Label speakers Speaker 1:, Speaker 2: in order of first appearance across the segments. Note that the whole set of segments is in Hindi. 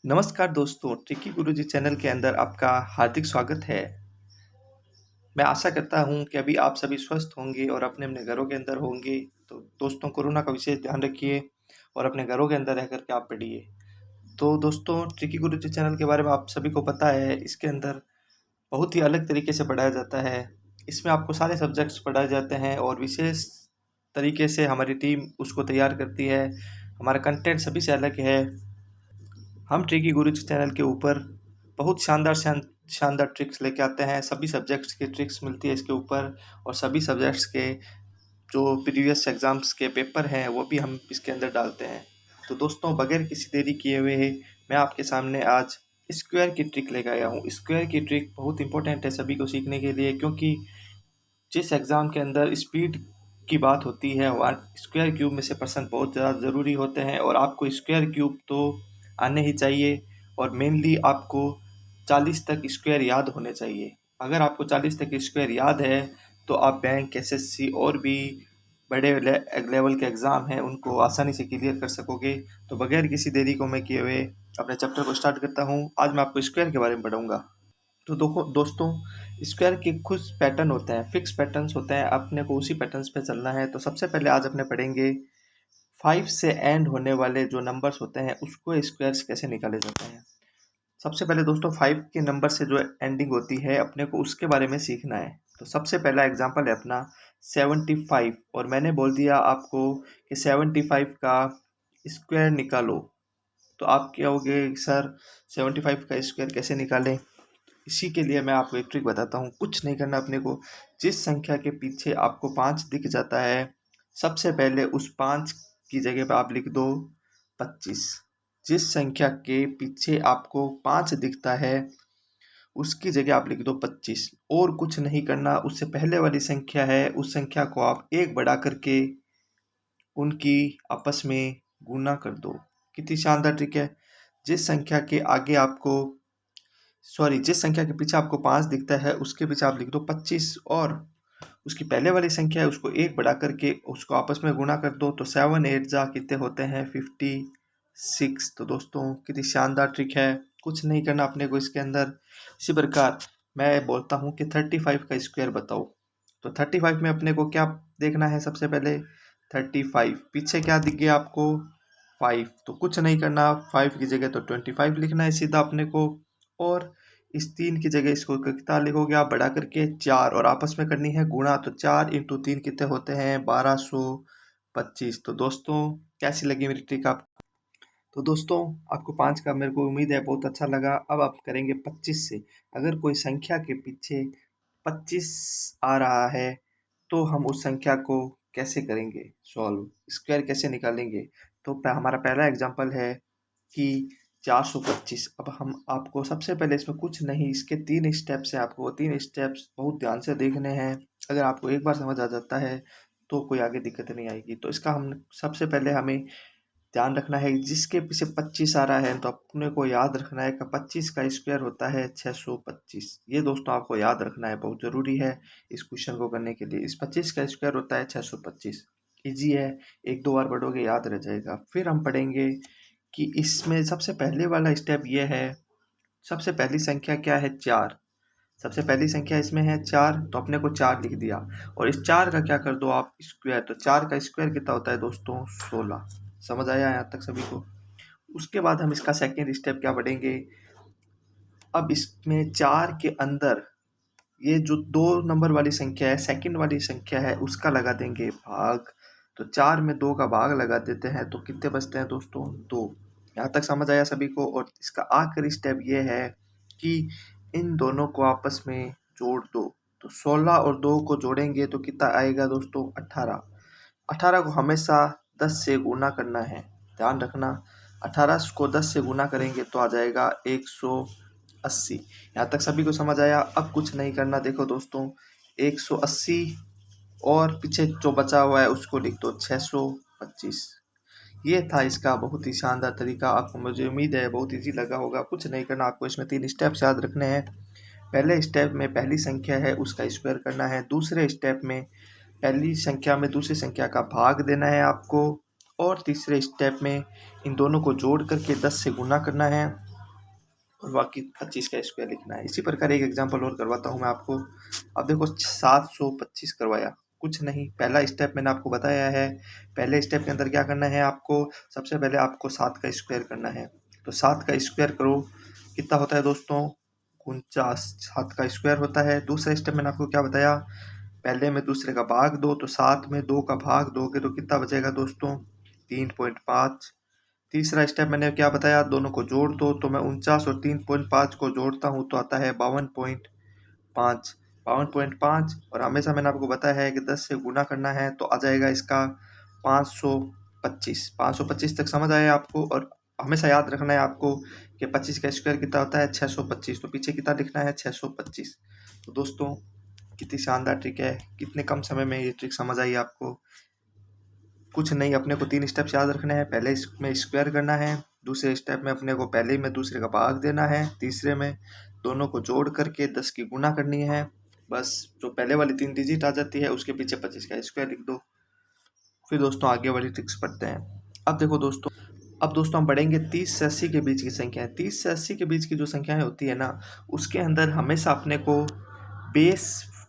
Speaker 1: नमस्कार दोस्तों, ट्रिकी गुरुजी चैनल के अंदर आपका हार्दिक स्वागत है। मैं आशा करता हूँ कि अभी आप सभी स्वस्थ होंगे और अपने-अपने घरों के अंदर होंगे। तो दोस्तों, कोरोना का विशेष ध्यान रखिए और अपने घरों के अंदर रह कर के आप पढ़िए। तो दोस्तों, ट्रिकी गुरुजी चैनल के बारे में आप सभी को पता है, इसके अंदर बहुत ही अलग तरीके से पढ़ाया जाता है। इसमें आपको सारे सब्जेक्ट्स पढ़ाए जाते हैं और विशेष तरीके से हमारी टीम उसको तैयार करती है। हमारा कंटेंट सभी से अलग है। हम ट्रिकी गुरुजी चैनल के ऊपर बहुत शानदार ट्रिक्स लेके आते हैं। सभी सब्जेक्ट्स की ट्रिक्स मिलती है इसके ऊपर और सभी सब्जेक्ट्स के जो प्रीवियस एग्ज़ाम्स के पेपर हैं वो भी हम इसके अंदर डालते हैं। तो दोस्तों, बगैर किसी देरी किए हुए मैं आपके सामने आज स्क्वायर की ट्रिक लेकर आया हूँ। स्क्वायर की ट्रिक बहुत इंपॉर्टेंट है सभी को सीखने के लिए, क्योंकि जिस एग्ज़ाम के अंदर स्पीड की बात होती है वहाँ स्क्वायर क्यूब में से पर्सन बहुत ज़्यादा ज़रूरी होते हैं और आपको स्क्वायर क्यूब तो आने ही चाहिए और मेनली आपको 40 तक स्क्वायर याद होने चाहिए। अगर आपको 40 तक स्क्वायर याद है तो आप बैंक, एसएससी और भी बड़े लेवल के एग्ज़ाम हैं उनको आसानी से क्लियर कर सकोगे। तो बगैर किसी देरी को मैं किए हुए अपने चैप्टर को स्टार्ट करता हूँ। आज मैं आपको स्क्वायर के बारे में पढ़ाऊँगा। तो देखो दोस्तों, स्क्वायर के कुछ पैटर्न होते हैं, फिक्स पैटर्न्स होते हैं, अपने को उसी पैटर्न्स पे चलना है। तो सबसे पहले आज अपने पढ़ेंगे 5 से एंड होने वाले जो नंबर्स होते हैं उसको स्क्वायर्स कैसे निकाले जाते हैं। सबसे पहले दोस्तों 5 के नंबर से जो एंडिंग होती है अपने को उसके बारे में सीखना है। तो सबसे पहला एग्जांपल है अपना 75 और मैंने बोल दिया आपको कि 75 का स्क्वायर निकालो। तो आप क्या कहोगे, सर 75 का स्क्वायर कैसे निकालें? इसी के लिए मैं आपको एक ट्रिक बताता हूँ। कुछ नहीं करना अपने को, जिस संख्या के पीछे आपको 5 दिख जाता है सबसे पहले उस 5 की जगह पर आप लिख दो 25। जिस संख्या के पीछे आपको 5 दिखता है उसकी जगह आप लिख दो 25 और कुछ नहीं करना। उससे पहले वाली संख्या है उस संख्या को आप एक बढ़ा करके उनकी आपस में गुना कर दो। कितनी शानदार ट्रिक है। जिस संख्या के आगे आपको जिस संख्या के पीछे आपको 5 दिखता है उसके पीछे आप लिख दो 25 और उसकी पहले वाली संख्या है उसको एक बढ़ा करके उसको आपस में गुणा कर दो। तो 7 8 जा कितने होते हैं 56। तो दोस्तों, कितनी शानदार ट्रिक है। कुछ नहीं करना अपने को इसके अंदर। इसी प्रकार मैं बोलता हूँ कि 35 का स्क्वायर बताओ। तो 35 में अपने को क्या देखना है, सबसे पहले 35 पीछे क्या दिख गया आपको 5। तो कुछ नहीं करना, 5 की जगह तो 25 लिखना है सीधा अपने को। और इस 3 की जगह इसको कितना लिखोगे आप बढ़ा करके 4 और आपस में करनी है गुणा। तो 4 इंटू 3 कितने होते हैं 1225। तो दोस्तों, कैसी लगी मेरी ट्रिक आप? तो दोस्तों, आपको 5 का मेरे को उम्मीद है बहुत अच्छा लगा। अब आप करेंगे 25 से। अगर कोई संख्या के पीछे 25 आ रहा है तो हम उस संख्या को कैसे करेंगे सॉल्व, स्क्वायर कैसे निकालेंगे? तो हमारा पहला एग्जांपल है कि 425। अब हम आपको सबसे पहले इसमें कुछ नहीं, इसके 3 स्टेप्स हैं, आपको वो 3 स्टेप्स बहुत ध्यान से देखने हैं। अगर आपको एक बार समझ आ जाता है तो कोई आगे दिक्कत नहीं आएगी। तो इसका हम सबसे पहले हमें ध्यान रखना है जिसके पीछे 25 आ रहा है तो अपने को याद रखना है कि 25 का स्क्वायर होता है 625। ये दोस्तों आपको याद रखना है, बहुत ज़रूरी है इस क्वेश्चन को करने के लिए। इस 25 का स्क्वायर होता है 625। ईजी है, एक दो बार पढ़ोगे याद रह जाएगा। फिर हम पढ़ेंगे कि इसमें सबसे पहले वाला स्टेप ये है, सबसे पहली संख्या क्या है 4। सबसे पहली संख्या इसमें है 4 तो अपने को 4 लिख दिया और इस 4 का क्या कर दो आप स्क्वायर। तो 4 का स्क्वायर कितना होता है दोस्तों 16। समझ आया यहाँ तक सभी को? उसके बाद हम इसका सेकेंड स्टेप क्या पढ़ेंगे। अब इसमें 4 के अंदर ये जो 2 नंबर वाली संख्या है, सेकंड वाली संख्या है, उसका लगा देंगे भाग। तो 4 में 2 का भाग लगा देते हैं तो कितने बचते हैं दोस्तों 2। यहाँ तक समझ आया सभी को? और इसका आखिरी स्टेप ये है कि इन दोनों को आपस में जोड़ दो। तो 16 और 2 को जोड़ेंगे तो कितना आएगा दोस्तों 18। 18 को हमेशा 10 से गुना करना है, ध्यान रखना। 18 को 10 से गुना करेंगे तो आ जाएगा 180। यहाँ तक सभी को समझ आया? अब कुछ नहीं करना। देखो दोस्तों, 180 और पीछे जो बचा हुआ है उसको लिख दो 625। ये था इसका बहुत ही शानदार तरीका। आपको मुझे उम्मीद है बहुत इजी लगा होगा। कुछ नहीं करना, आपको इसमें 3 स्टेप्स याद रखने हैं। पहले स्टेप में पहली संख्या है उसका स्क्वायर करना है। दूसरे स्टेप में पहली संख्या में दूसरी संख्या का भाग देना है आपको। और तीसरे स्टेप में इन दोनों को जोड़ करके 10 से गुना करना है। और बाकी 25 का स्क्वायर लिखना है। इसी प्रकार एक एग्जांपल और करवाता हूँ मैं आपको। अब देखो 725 करवाया, कुछ नहीं, पहला स्टेप मैंने आपको बताया है। पहले स्टेप के अंदर क्या करना है आपको, सबसे पहले आपको 7 का स्क्वायर करना है। तो 7 का स्क्वायर करो, कितना होता है दोस्तों, 49। 7 का स्क्वायर होता है। दूसरा स्टेप मैंने आपको क्या बताया, पहले में दूसरे का भाग दो, तो 7 में 2 का भाग दोगे तो कितना बचेगा दोस्तों, 3.5। तीसरा स्टेप मैंने क्या बताया, दोनों को जोड़ दो, तो मैं 49 और 3.5 को जोड़ता हूँ तो आता है 52.5। 52.5, और हमेशा मैंने आपको बताया है कि 10 से गुना करना है तो आ जाएगा इसका 525। 525 तक समझ आया आपको। और हमेशा याद रखना है आपको कि 25 का स्क्वायर कितना होता है, 625। तो पीछे कितना लिखना है, 625। तो दोस्तों कितनी शानदार ट्रिक है, कितने कम समय में ये ट्रिक समझ आई आपको। कुछ नहीं, अपने को 3 स्टेप्स याद रखने हैं। पहले इसमें स्क्वायर करना है, दूसरे स्टेप में अपने को पहले में दूसरे का भाग देना है, तीसरे में दोनों को जोड़ करके 10 की गुना करनी है। बस जो पहले वाली 3 डिजिट आ जाती है उसके पीछे 25 का स्क्वायर लिख दो। फिर दोस्तों आगे वाली ट्रिक्स पढ़ते हैं। अब देखो दोस्तों, अब दोस्तों हम पढ़ेंगे 30 से 80 के बीच की संख्याएं। 30 से 80 के बीच की जो संख्याएं होती है ना, उसके अंदर हमेशा अपने को बेस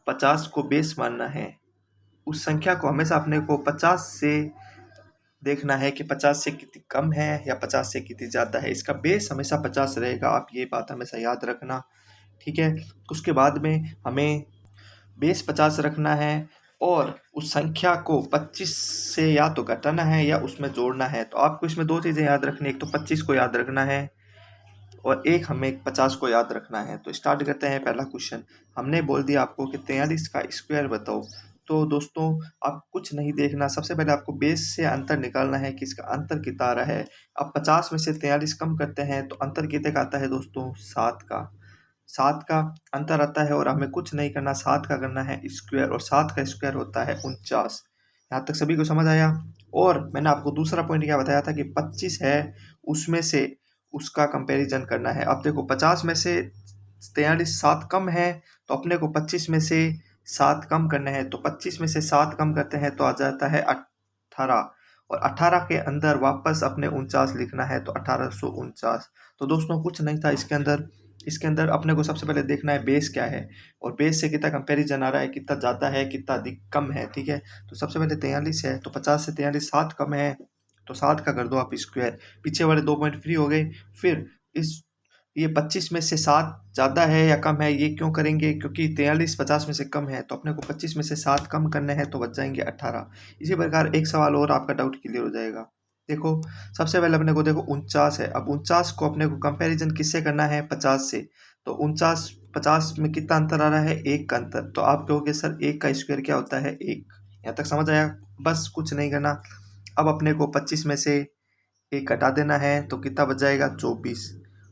Speaker 1: 50 को बेस मानना है। उस संख्या को हमेशा अपने को 50 से देखना है कि 50 से कितनी कम है या 50 से कितनी ज़्यादा है। इसका बेस हमेशा 50 रहेगा, आप ये बात हमेशा याद रखना, ठीक है। उसके बाद में हमें बेस 50 रखना है और उस संख्या को 25 से या तो घटाना है या उसमें जोड़ना है। तो आपको इसमें 2 चीज़ें याद रखनी है, एक तो 25 को याद रखना है और एक हमें 50 को याद रखना है। तो स्टार्ट करते हैं। पहला क्वेश्चन हमने बोल दिया आपको कि 43 का स्क्वायर बताओ। तो दोस्तों आप कुछ नहीं देखना, सबसे पहले आपको बेस से अंतर निकालना है कि इसका अंतर कितना आ रहा है। अब 50 में से 43 कम करते हैं तो अंतर कितने का आता है दोस्तों, 7 का। 7 का अंतर आता है और हमें कुछ नहीं करना, 7 का करना है स्क्वायर, और 7 का स्क्वायर होता है 49। यहाँ तक सभी को समझ आया। और मैंने आपको दूसरा पॉइंट क्या बताया था कि 25 है, उसमें से उसका कंपैरिजन करना है। अब देखो 50 में से 43 7 कम है, तो अपने को 25 में से 7 कम करना है। तो 25 में से 7 कम करते हैं तो आ जाता है 18, और 18 के अंदर वापस अपने 49 लिखना है, तो 1849। तो दोस्तों कुछ नहीं था इसके अंदर। इसके अंदर अपने को सबसे पहले देखना है बेस क्या है, और बेस से कितना कंपैरिजन आ रहा है, कितना ज़्यादा है कितना अधिक कम है, ठीक है। तो सबसे पहले 43 है, तो 50 से 43 7 कम है, तो 7 का कर दो आप स्क्वायर, पीछे वाले 2 पॉइंट फ्री हो गए। फिर इस ये 25 में से 7 ज़्यादा है या कम है, ये क्यों करेंगे, क्योंकि 43 50 में से कम है, तो अपने को 25 में से 7 कम करने हैं, तो बच जाएंगे 18। इसी प्रकार एक सवाल और आपका डाउट क्लियर हो जाएगा। देखो सबसे पहले अपने को देखो 49 है, अब 49 को अपने को कंपैरिजन किससे करना है, 50 से। तो 49 50 में कितना अंतर आ रहा है, 1 का अंतर। तो आप कहोगे सर 1 का स्क्वायर क्या होता है, 1। यहाँ तक समझ आया। बस कुछ नहीं करना। अब अपने को 25 में से 1 घटा देना है, तो कितना बच जाएगा, 24।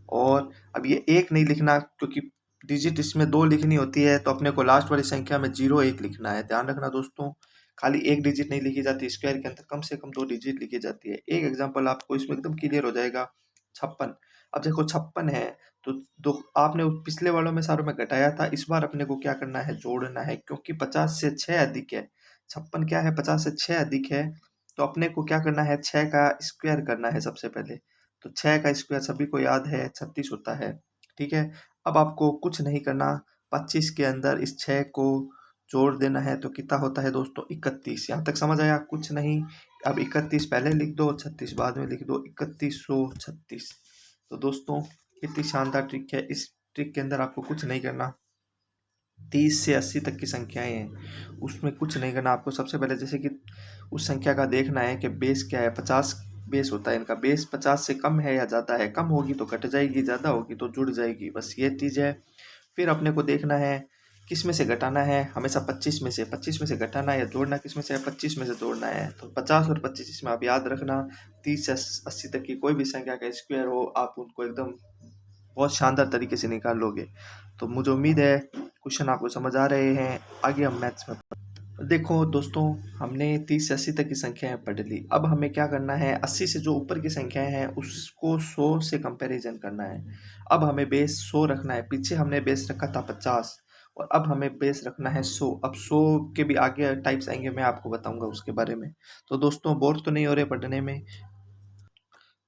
Speaker 1: और अब ये 1 नहीं लिखना, क्योंकि डिजिट इसमें 2 लिखनी होती है, तो अपने को लास्ट वाली संख्या में 0 1 लिखना है। ध्यान रखना दोस्तों, खाली 1 डिजिट नहीं लिखी जाती, स्क्वायर के अंदर कम से कम 2 डिजिट लिखी जाती है। एक एग्जांपल आपको इसमें एकदम क्लियर हो जाएगा, 56। अब देखो 56 है, तो दो आपने पिछले वालों में सारों में घटाया था, इस बार अपने को क्या करना है, जोड़ना है, क्योंकि 50 से 6 अधिक है। 56 क्या है, 50 से 6 अधिक है, तो अपने को क्या करना है, 6 का स्क्वायर करना है सबसे पहले। तो 6 का स्क्वायर सभी को याद है 36 होता है, ठीक है। अब आपको कुछ नहीं करना, 25 के अंदर इस 6 को जोड़ देना है, तो कितना होता है दोस्तों, 31। यहाँ तक समझ आया, कुछ नहीं। अब 31 पहले लिख दो, 36 बाद में लिख दो, 3136। तो दोस्तों कितनी शानदार ट्रिक है, इस ट्रिक के अंदर आपको कुछ नहीं करना। 30 से 80 तक की संख्याएं हैं, उसमें कुछ नहीं करना आपको। सबसे पहले जैसे कि उस संख्या का देखना है कि बेस क्या है, 50 बेस होता है इनका। बेस 50 से कम है या ज़्यादा है, कम होगी तो घट जाएगी, ज़्यादा होगी तो जुड़ जाएगी, बस ये चीज़ है। फिर अपने को देखना है किस में से घटाना है, हमेशा 25 में से घटाना है या जोड़ना किस में से है, 25 में से जोड़ना है। तो 50 और 25 इसमें आप याद रखना। 30 से 80 तक की कोई भी संख्या का स्क्वायर हो, आप उनको एकदम बहुत शानदार तरीके से निकाल लोगे। तो मुझे उम्मीद है क्वेश्चन आपको समझ आ रहे हैं। आगे हम मैथ्स में देखो दोस्तों, हमने 30 से 80 तक की संख्याएं पढ़ ली। अब हमें क्या करना है, 80 से जो ऊपर की संख्याएं हैं उसको 100 से कंपैरिजन करना है। अब हमें बेस 100 रखना है, पीछे हमने बेस रखा था 50, और अब हमें बेस रखना है 100। अब 100 के भी आगे टाइप्स आएंगे, मैं आपको बताऊंगा उसके बारे में। तो दोस्तों बोर तो नहीं हो रहे पढ़ने में।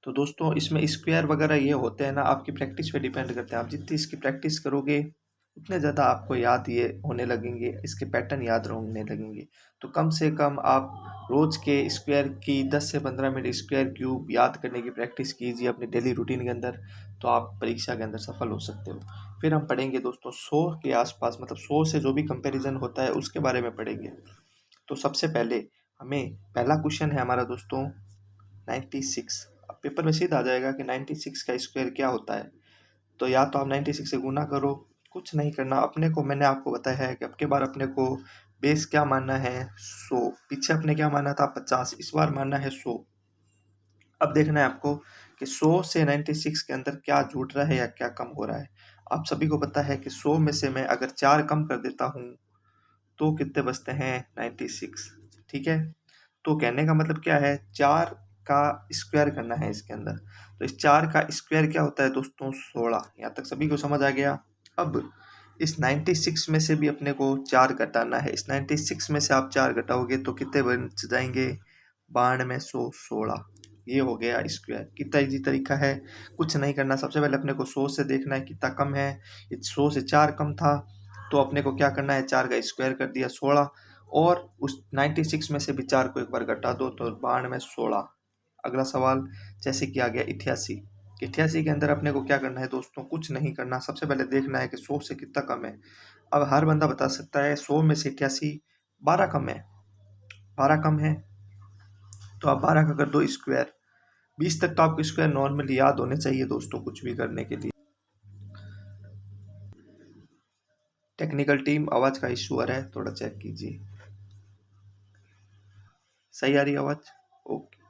Speaker 1: तो दोस्तों इसमें स्क्वायर वगैरह ये होते हैं ना, आपकी प्रैक्टिस पे डिपेंड करते हैं। आप जितनी इसकी प्रैक्टिस करोगे उतने ज़्यादा आपको याद ये होने लगेंगे, इसके पैटर्न याद होने लगेंगे। तो कम से कम आप रोज़ के स्क्वायर की 10 से 15 मिनट स्क्वायर क्यूब याद करने की प्रैक्टिस कीजिए अपने डेली रूटीन के अंदर, तो आप परीक्षा के अंदर सफल हो सकते हो। फिर हम पढ़ेंगे दोस्तों 100 के आसपास, मतलब 100 से जो भी कंपैरिजन होता है उसके बारे में पढ़ेंगे। तो सबसे पहले हमें पहला क्वेश्चन है हमारा दोस्तों 96। अब पेपर में सीधा आ जाएगा कि 96 का स्क्वायर क्या होता है। तो या तो आप 96 से गुना करो, कुछ नहीं करना। अपने को मैंने आपको बताया है कि अब के बार अपने को बेस क्या मानना है 100, पीछे अपने क्या माना था 50, इस बार मानना है 100। अब देखना है आपको कि 100 से 96 के अंदर क्या जुड़ रहा है या क्या कम हो रहा है। आप सभी को पता है कि 100 में से मैं अगर 4 कम कर देता हूँ तो कितने बचते हैं 96। ठीक है, तो कहने का मतलब क्या है, 4 का स्क्वायर करना है इसके अंदर। तो इस 4 का स्क्वायर क्या होता है दोस्तों 16। यहाँ तक सभी को समझ आ गया। अब इस 96 में से भी अपने को 4 घटाना है। इस 96 में से आप 4 घटाओगे तो कितने बच जाएंगे 9216। ये हो गया स्क्वायर। कितना इजी तरीका है, कुछ नहीं करना। सबसे पहले अपने को 100 से देखना है कितना कम है। 100 से 4 कम था तो अपने को क्या करना है, 4 का स्क्वायर कर दिया 16, और उस 96 में से भी 4 को एक बार घटा दो तो 9216। अगला सवाल जैसे कि आ गया 88। 88 के अंदर अपने को क्या करना है दोस्तों, कुछ नहीं करना। सबसे पहले देखना है कि 100 से कितना कम है। अब हर बंदा बता सकता है 100 में से 88 12 कम है। 12 कम है तो आप 12 का कर दो स्क्वायर। 20 तक तो आपको स्क्वायर नॉर्मली याद होने चाहिए दोस्तों कुछ भी करने के लिए। टेक्निकल टीम, आवाज का इशू आ रहा है, थोड़ा चेक कीजिए। सही आ रही आवाज? ओके।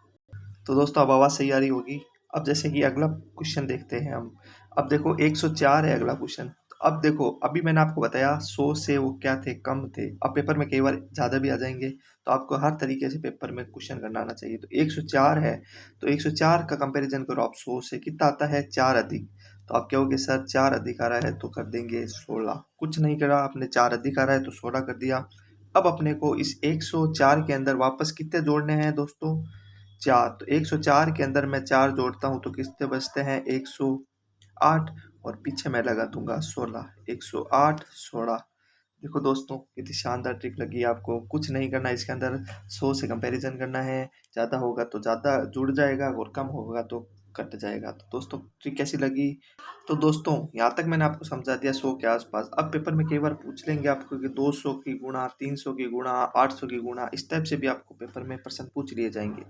Speaker 1: तो दोस्तों अब आवाज़ सही आ रही होगी। अब जैसे कि अगला क्वेश्चन देखते हैं हम। अब देखो 104 है अगला क्वेश्चन। अब देखो अभी मैंने आपको बताया 100 से वो क्या थे, कम थे। अब पेपर में कई बार ज़्यादा भी आ जाएंगे, तो आपको हर तरीके से पेपर में क्वेश्चन करना आना चाहिए। तो 104 है तो 104 का कंपैरिजन करो आप 100 से, कितना आता है 4 अधिक। तो आप कहोगे सर 4 अधिक आ रहा है तो कर देंगे 16। कुछ नहीं करा आपने, 4 अधिक आ रहा है तो 16 कर दिया। अब अपने को इस 104 के अंदर वापस कितने जोड़ने हैं दोस्तों, 4। तो 104 के अंदर मैं 4 जोड़ता हूँ तो कितने बचते हैं 108, और पीछे मैं लगा दूंगा 16। 108 16। देखो दोस्तों कितनी शानदार ट्रिक लगी आपको। कुछ नहीं करना इसके अंदर, 100 से कंपैरिजन करना है। ज़्यादा होगा तो ज़्यादा जुड़ जाएगा और कम होगा तो कट जाएगा। तो दोस्तों ट्रिक कैसी लगी? तो दोस्तों यहाँ तक मैंने आपको समझा दिया 100 के आसपास। अब पेपर में कई बार पूछ लेंगे आपको कि 200 की गुणा, 300 की गुणा, 800 की गुणा, इस टाइप से भी आपको पेपर में प्रश्न पूछ लिए जाएंगे।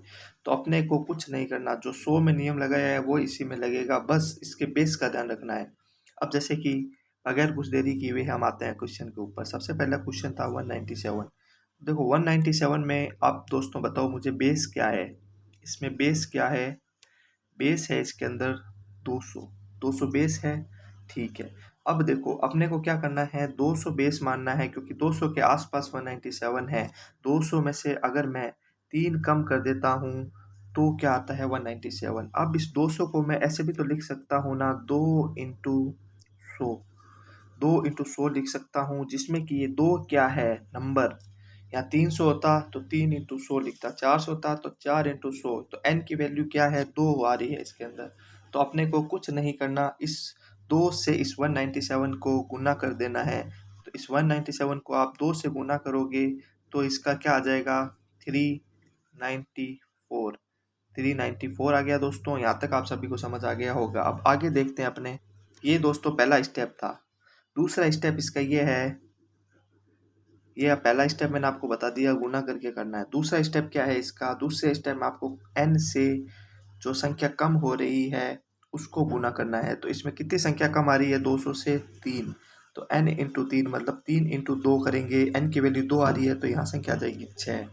Speaker 1: तो अपने को कुछ नहीं करना, जो 100 में नियम लगाया है वो इसी में लगेगा, बस इसके बेस का ध्यान रखना है। अब जैसे कि बगैर कुछ देरी किए हुए हम आते हैं क्वेश्चन के ऊपर। सबसे पहला क्वेश्चन था 197। देखो 197 में आप दोस्तों बताओ मुझे बेस क्या है। इसमें बेस क्या है, बेस है इसके अंदर 200। 200 बेस है, ठीक है। अब देखो अपने को क्या करना है, 200 बेस मानना है क्योंकि 200 के आसपास 197 है। 200 में से अगर मैं 3 कम कर देता हूँ तो क्या आता है 197। अब इस 200 को मैं ऐसे भी तो लिख सकता हूँ ना, 2 इंटू 100 लिख सकता हूँ, जिसमें कि ये 2 क्या है नंबर। यहाँ 300 होता तो 3 इंटू 100 लिखता, 400 होता तो 4 इंटू 100। तो n की वैल्यू क्या है 2 आ रही है इसके अंदर। तो अपने को कुछ नहीं करना, इस 2 से इस 197 को गुना कर देना है। तो इस 197 को आप 2 से गुना करोगे तो इसका क्या आ जाएगा 394। 394 आ गया दोस्तों। यहाँ तक आप सभी को समझ आ गया होगा। अब आगे देखते हैं अपने। ये दोस्तों पहला स्टेप था। दूसरा स्टेप इसका ये है, ये पहला स्टेप मैंने आपको बता दिया गुना करके करना है। दूसरा स्टेप क्या है इसका, दूसरे स्टेप में आपको n से जो संख्या कम हो रही है उसको गुना करना है। तो इसमें कितनी संख्या कम आ रही है 200 से 3। तो n इंटू 3 मतलब 3 इंटू 2 करेंगे, n की वैल्यू 2 आ रही है तो यहाँ संख्या आ जाएगी 6।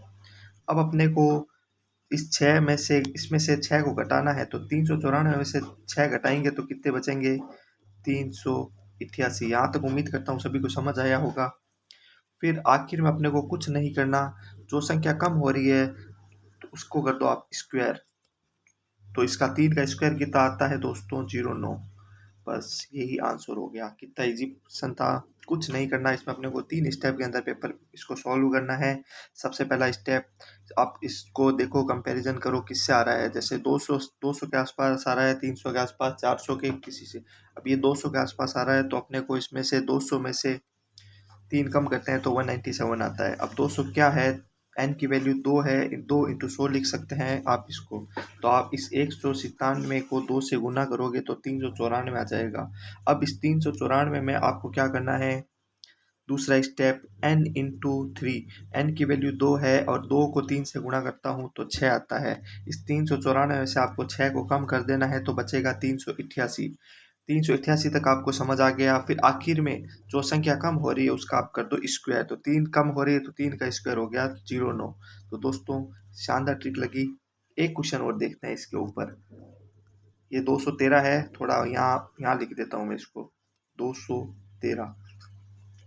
Speaker 1: अब अपने को इस 6 में से, इसमें से 6 को घटाना है। तो 394 में से 6 घटाएंगे तो कितने बचेंगे 388। यहाँ तक उम्मीद करता हूँ सभी को समझ आया होगा। फिर आखिर में अपने को कुछ नहीं करना, जो संख्या कम हो रही है तो उसको कर दो आप स्क्वायर। तो इसका 3 का स्क्वायर कितना आता है दोस्तों 09। बस यही आंसर हो गया। कितना इजी क्वेश्चन था, कुछ नहीं करना इसमें, अपने को 3 स्टेप के अंदर पेपर इसको सॉल्व करना है। सबसे पहला स्टेप, आप इसको देखो, कंपैरिजन करो किससे आ रहा है। जैसे 200 के आसपास आ रहा है, 300 के आसपास, 400 के किसी से। अब ये 200 के आसपास आ रहा है, तो अपने को इसमें से 200 में से 3 कम करते हैं तो 197 आता है। अब 200 क्या है, एन की वैल्यू 2 है, 2 इंटू 100 लिख सकते हैं आप इसको। तो आप इस 197 को 2 से गुना करोगे तो 394 आ जाएगा। अब इस 394 में आपको क्या करना है, दूसरा स्टेप, n इंटू 3। एन की वैल्यू 2 है और 2 को 3 से गुणा करता हूँ तो 6 आता है। इस 394 में से आपको 6 को कम कर देना है तो बचेगा 388। 388 तक आपको समझ आ गया। फिर आखिर में जो संख्या कम हो रही है उसका आप कर दो स्क्वायर, तो 3 कम हो रही है तो 3 का स्क्वायर हो गया 09। तो दोस्तों, शानदार ट्रिक लगी। एक क्वेश्चन और देखते हैं इसके ऊपर। ये 213 है, थोड़ा यहाँ यहाँ लिख देता हूँ मैं इसको, 213।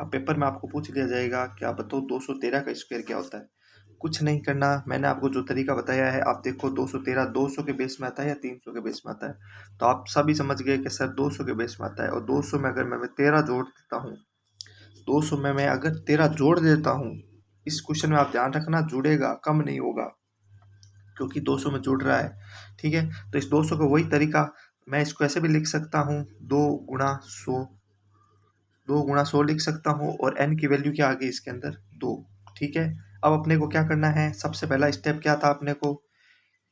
Speaker 1: अब पेपर में आपको पूछ लिया जाएगा कि आप बताओ 213 का स्क्वायर क्या होता है। कुछ नहीं करना, मैंने आपको जो तरीका बताया है, आप देखो 213 200 के बेस में आता है या 300 के बेस में आता है। तो आप सभी समझ गए कि सर 200 के बेस में आता है। और 200 में अगर मैं 13 जोड़ देता हूँ, 200 में मैं अगर 13 जोड़ देता हूँ, इस क्वेश्चन में आप ध्यान रखना, जुड़ेगा, कम नहीं होगा, क्योंकि 200 में जुड़ रहा है। ठीक है, तो इस 200 का वही तरीका, मैं इसको ऐसे भी लिख सकता हूँ, 2 गुणा 100 लिख सकता हूँ। और n की वैल्यू क्या आ गई इसके अंदर, 2। ठीक है, अब अपने को क्या करना है, सबसे पहला स्टेप क्या था, अपने को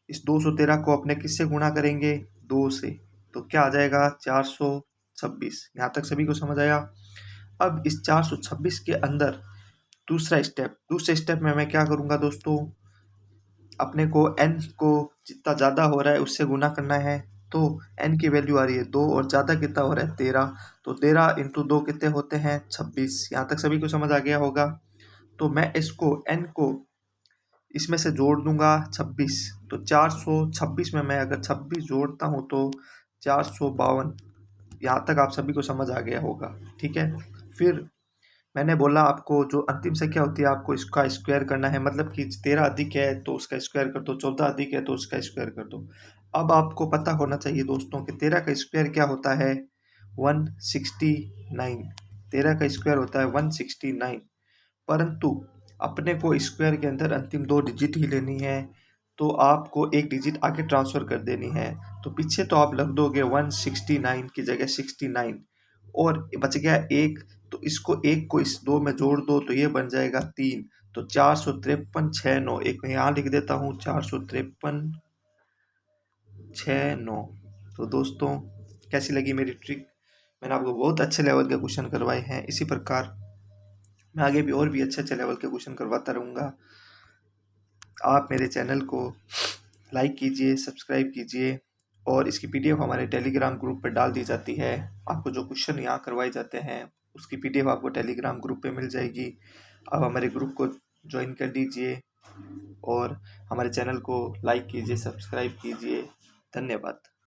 Speaker 1: इस 213 को अपने किससे गुणा करेंगे, 2 से। तो क्या आ जाएगा, 426। यहाँ तक सभी को समझ आया। अब इस 426 के अंदर दूसरे स्टेप में मैं क्या करूँगा दोस्तों, अपने को n को जितना ज़्यादा हो रहा है उससे गुना करना है। तो n की वैल्यू आ रही है 2 और ज़्यादा कितना हो रहा है, 13। तो 13 इंटू 2 कितने होते हैं, 26। यहाँ तक सभी को समझ आ गया होगा। तो मैं इसको n को इसमें से जोड़ दूंगा 26। तो 426 में मैं अगर 26 जोड़ता हूँ तो 452। यहाँ तक आप सभी को समझ आ गया होगा। ठीक है, फिर मैंने बोला आपको जो अंतिम संख्या होती है आपको इसका स्क्वायर करना है, मतलब कि 13 अधिक है तो उसका स्क्वायर कर दो, 14 अधिक है तो उसका स्क्वायर कर दो। अब आपको पता होना चाहिए दोस्तों कि 13 का स्क्वायर क्या होता है, 169। 13 का स्क्वायर होता है 169। परंतु अपने को स्क्वायर के अंदर अंतिम 2 डिजिट ही लेनी है, तो आपको एक डिजिट आगे ट्रांसफर कर देनी है। तो पीछे तो आप लग दोगे 169 की जगह 69, और बच गया एक। तो इसको एक को इस 2 में जोड़ दो तो ये बन जाएगा 3। तो 453 69, एक मैं यहाँ लिख देता हूँ, 453 69। तो दोस्तों, कैसी लगी मेरी ट्रिक, मैंने आपको बहुत अच्छे लेवल के क्वेश्चन करवाए हैं। इसी प्रकार मैं आगे भी और भी अच्छे अच्छे लेवल के क्वेश्चन करवाता रहूँगा। आप मेरे चैनल को लाइक कीजिए, सब्सक्राइब कीजिए, और इसकी पीडीएफ हमारे टेलीग्राम ग्रुप पर डाल दी जाती है। आपको जो क्वेश्चन यहाँ करवाए जाते हैं उसकी पीडीएफ आपको टेलीग्राम ग्रुप पे मिल जाएगी। आप हमारे ग्रुप को ज्वाइन कर लीजिए और हमारे चैनल को लाइक कीजिए, सब्सक्राइब कीजिए। धन्यवाद।